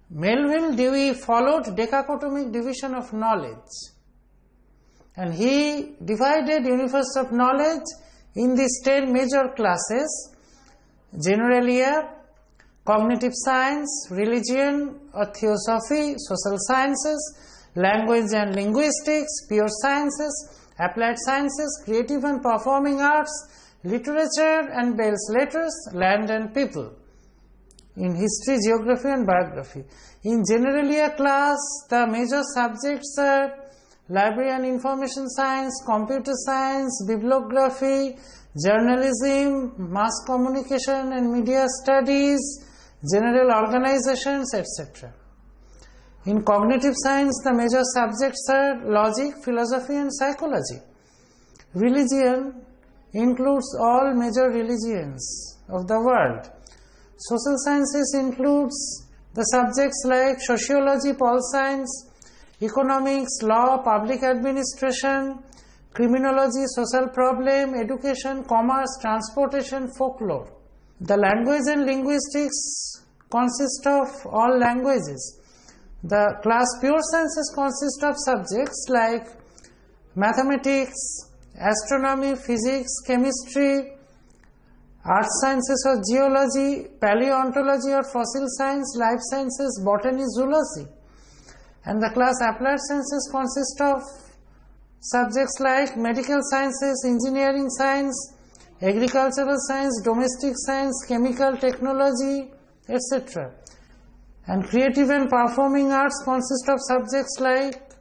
Melville Dewey followed Decachotomic division of knowledge, and he divided universe of knowledge in these 10 major classes: generalia, cognitive science, religion or theosophy, social sciences, language and linguistics, pure sciences, applied sciences, creative and performing arts, literature and Bell's letters, land and people. In history, geography and biography. In generalia class, the major subjects are library and information science, computer science, bibliography, journalism, mass communication and media studies, general organizations, etc. In cognitive science, the major subjects are logic, philosophy and psychology. Religion includes all major religions of the world. Social sciences includes the subjects like sociology, pol science, economics, law, public administration, criminology, social problem, education, commerce, transportation, folklore. The language and linguistics consist of all languages. The class pure sciences consist of subjects like mathematics, astronomy, physics, chemistry, earth sciences or geology, paleontology or fossil science, life sciences, botany, zoology. And the class applied sciences consist of subjects like medical sciences, engineering science, agricultural science, domestic science, chemical technology, etc. And creative and performing arts consist of subjects like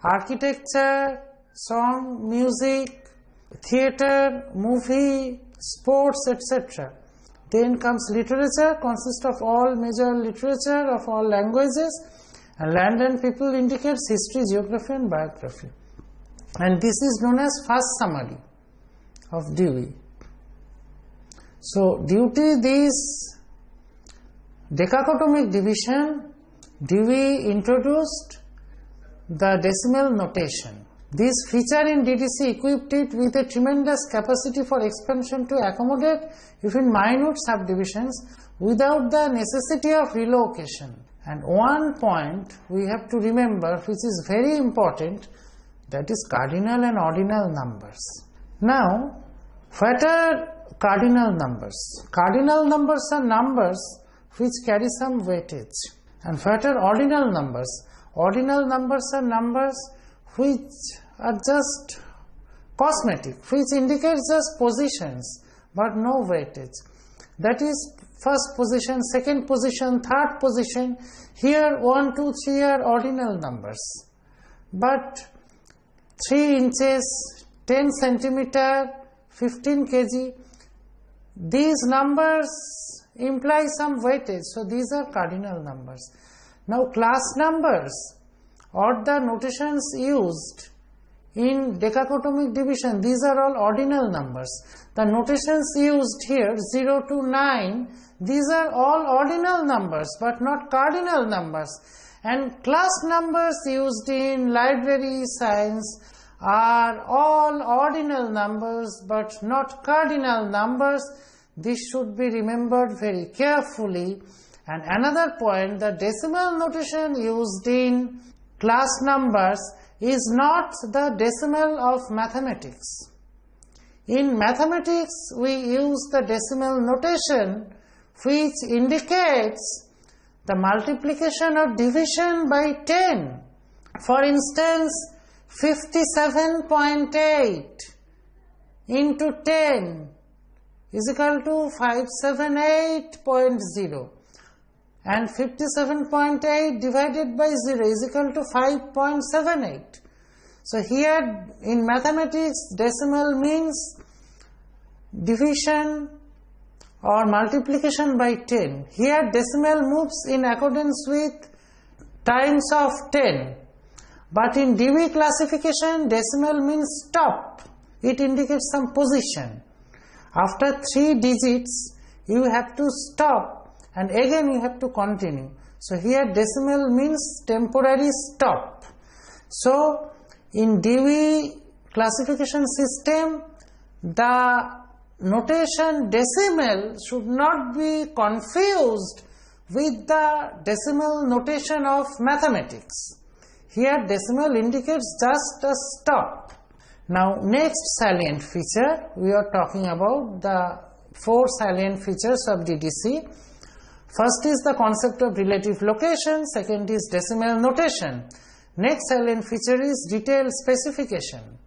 architecture, song, music, theatre, movie, sports, etc. Then comes literature, consists of all major literature of all languages, and land and people indicates history, geography and biography. And this is known as first summary of Dewey. So due to this Decachotomic division, Dewey introduced the decimal notation. This feature in DDC equipped it with a tremendous capacity for expansion to accommodate even minute subdivisions without the necessity of relocation. And one point we have to remember, which is very important, that is cardinal and ordinal numbers. Now, what are cardinal numbers? Cardinal numbers are numbers which carry some weightage. And what are ordinal numbers? Ordinal numbers are numbers which are just cosmetic, which indicates just positions but no weightage. That is first position, second position, third position. Here 1, 2, 3 are ordinal numbers. But 3 inches, 10 centimeter, 15 kg, these numbers imply some weightage. So these are cardinal numbers. Now class numbers or the notations used in Decachotomic division, these are all ordinal numbers. The notations used here 0 to 9, these are all ordinal numbers but not cardinal numbers. And class numbers used in library science are all ordinal numbers but not cardinal numbers. This should be remembered very carefully. And another point, the decimal notation used in class numbers is not the decimal of mathematics. In mathematics, we use the decimal notation which indicates the multiplication or division by 10. For instance, 57.8 into 10 is equal to 578.0. And 57.8 divided by 0 is equal to 5.78. So here in mathematics, decimal means division or multiplication by 10. Here decimal moves in accordance with times of 10. But in Dewey classification, decimal means stop. It indicates some position. After 3 digits, you have to stop. And again you have to continue. So here decimal means temporary stop. So in Dewey classification system, the notation decimal should not be confused with the decimal notation of mathematics. Here decimal indicates just a stop. Now next salient feature, we are talking about the 4 salient features of DDC. First is the concept of relative location, second is decimal notation. Next salient feature is detail specification.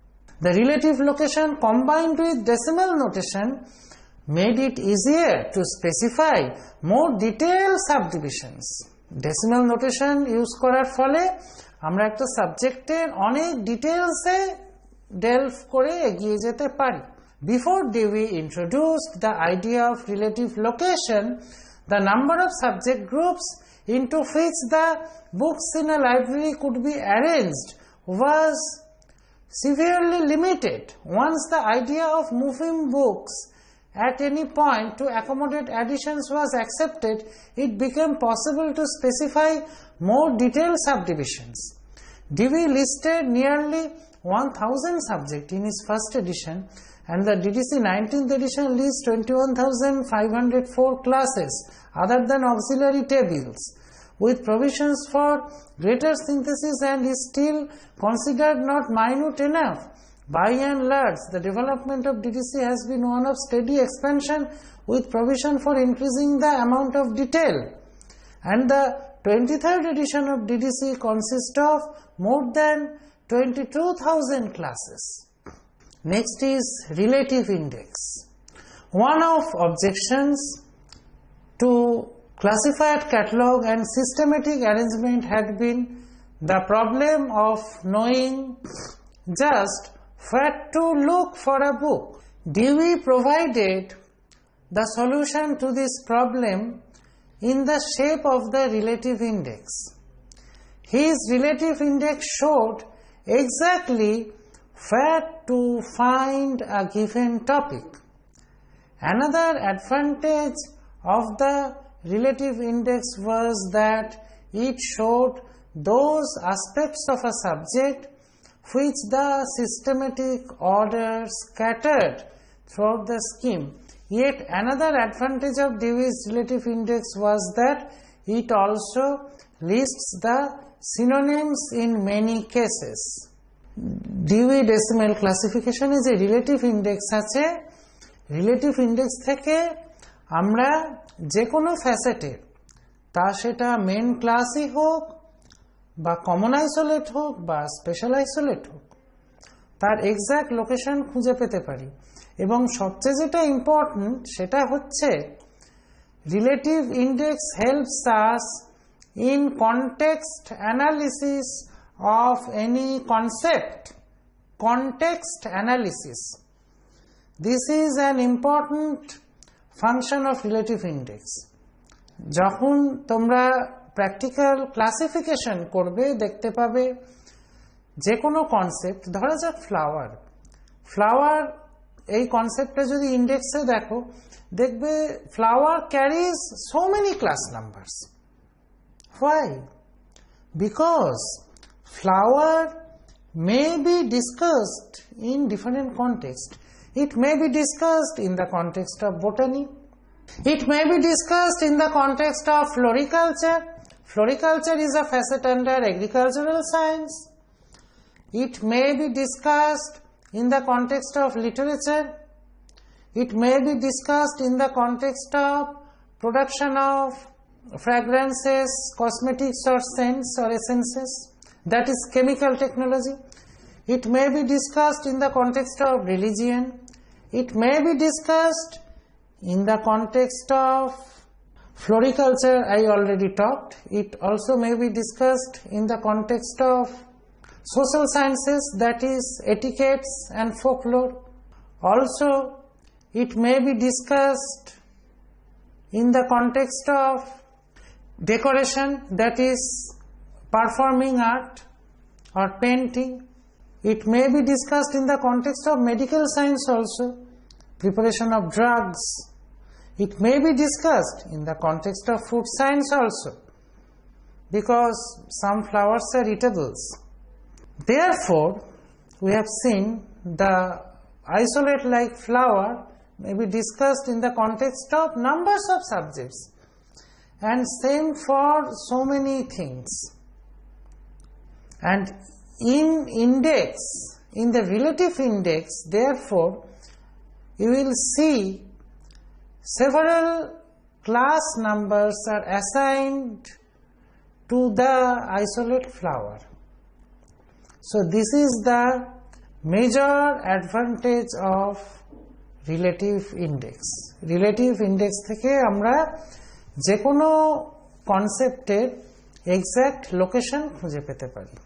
The relative location combined with decimal notation made it easier to specify more detailed subdivisions. Decimal notation use করার ফলে আমরা একটা সাবজেক্টের অনেক ডিটেইলসে delve করে এগিয়ে যেতে পারি. Before Dewey introduced the idea of relative location, the number of subject groups into which the books in a library could be arranged was severely limited. Once the idea of moving books at any point to accommodate additions was accepted, it became possible to specify more detailed subdivisions. Dewey listed nearly 1000 subjects in his first edition, and the DDC 19th edition lists 21,504 classes other than auxiliary tables, with provisions for greater synthesis, and is still considered not minute enough. By and large, the development of DDC has been one of steady expansion with provision for increasing the amount of detail, and the 23rd edition of DDC consists of more than 22,000 classes. Next is relative index. One of objections to classified catalog and systematic arrangement had been the problem of knowing just where to look for a book. Dewey provided the solution to this problem in the shape of the relative index. His relative index showed exactly where to find a given topic. Another advantage of the relative index was that it showed those aspects of a subject which the systematic order scattered throughout the scheme. Yet another advantage of Dewey's relative index was that it also lists the synonyms in many cases. Dewey decimal classification is a relative index আছে. Relative index থেকে আমরা যে কোনো ফ্যাসেটে, তা সেটা main ক্লাসই হোক বা common isolate হোক বা স্পেশাল আইসোলেট হোক, তার এক্সাক্ট লোকেশন খুঁজে পেতে পারি। এবং সবচেয়ে যেটা ইম্পর্টেন্ট সেটা হচ্ছে relative index helps us in context analysis of any concept. Context analysis. This is an important function of relative index. যখন তোমরা প্র্যাকটিক্যাল ক্লাসিফিকেশন করবে দেখতে পাবে যে কোনো কনসেপ্ট, ধরা যাক ফ্লাওয়ার এই কনসেপ্টটা যদি ইন্ডেক্সে দেখো, দেখবে flower carries so many class numbers. Why? Because flower may be discussed in different contexts. It may be discussed in the context of botany. It may be discussed in the context of floriculture. Floriculture is a facet under agricultural science. It may be discussed in the context of literature. It may be discussed in the context of production of fragrances, cosmetics or scents or essences, that is chemical technology. It may be discussed in the context of religion. It may be discussed in the context of floriculture, I already talked. It also may be discussed in the context of social sciences, that is etiquettes and folklore. Also, it may be discussed in the context of decoration, that is performing art or painting. It may be discussed in the context of medical science also, preparation of drugs. It may be discussed in the context of food science also, because some flowers are eatables. Therefore, we have seen the isolate like flower may be discussed in the context of numbers of subjects, and same for so many things. And in index, in the relative index, therefore, you will see several class numbers are assigned to the isolate flower. So this is the major advantage of relative index. Relative index থেকে আমরা যে কোনো কনসেপ্টের exact location খুঁজে পেতে পারি।